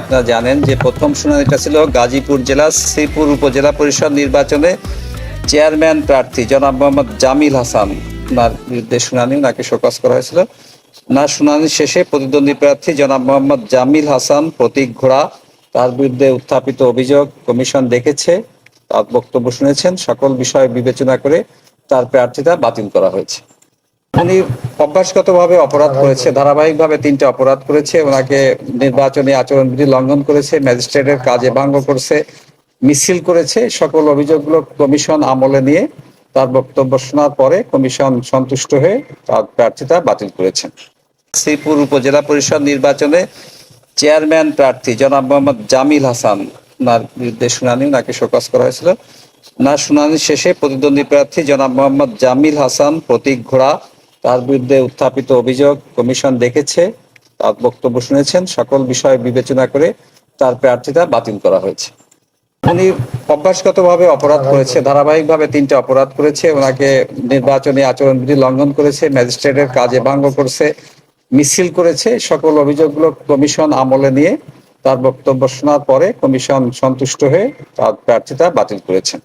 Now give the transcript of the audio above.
আপনারা জানেন যে প্রথম শুনানিটা ছিল গাজীপুর জেলা শ্রীপুর উপজেলা পরিষদ নির্বাচনে চেয়ারম্যান প্রার্থী জনাব মোহাম্মদ জামিল হাসান ওনার বিরুদ্ধে শুনানি, ওনাকে শোকজ করা হয়েছিল। ওনার শুনানি শেষে প্রতিদ্বন্দ্বী প্রার্থী জনাব মোহাম্মদ জামিল হাসান প্রতীক ঘোড়া, তার বিরুদ্ধে উত্থাপিত অভিযোগ কমিশন দেখেছে, তার বক্তব্য শুনেছেন। সকল বিষয় বিবেচনা করে তার প্রার্থিতা বাতিল করা হয়েছে। উনি অভ্যাসগতভাবে অপরাধ করেছে, ধারাবাহিকভাবে 3টে অপরাধ করেছে। ওনাকে নির্বাচনী আচরণবিধি লঙ্ঘন করেছে, ম্যাজিস্ট্রেটের কাজে ভঙ্গ করেছে, মিছিল করেছে। সকল অভিযোগগুলো কমিশন আমলে নিয়ে তার বক্তব্য শোনার পরে কমিশন সন্তুষ্ট হয়ে তার প্রার্থিতা বাতিল করেছেন। শ্রীপুর উপজেলা পরিষদ নির্বাচনে চেয়ারম্যান প্রার্থী জনাব মোহাম্মদ জামিল হাসান ওনার বিরুদ্ধে শুনানি, ওনাকে শোকজ করা হয়েছিল। ওনার শুনানি শেষে প্রতিদ্বন্দ্বী প্রার্থী জনাব মোহাম্মদ জামিল হাসান প্রতীক ঘোড়া, তার বিরুদ্ধে উত্থাপিত অভিযোগ কমিশন দেখেছে, তার বক্তব্য শুনেছেন। সকল বিষয় বিবেচনা করে তার প্রার্থিতা বাতিল করা হয়েছে। উনি অভ্যাসগতভাবে অপরাধ করেছে, ধারাবাহিকভাবে 3টে অপরাধ করেছে। ওনাকে নির্বাচনী আচরণবিধি লঙ্ঘন করেছে, ম্যাজিস্ট্রেটের কাজে ভঙ্গ করেছে, মিছিল করেছে। সকল অভিযোগগুলো কমিশন আমলে নিয়ে তার বক্তব্য শোনার পরে কমিশন সন্তুষ্ট হয়ে তার প্রার্থিতা বাতিল করেছেন।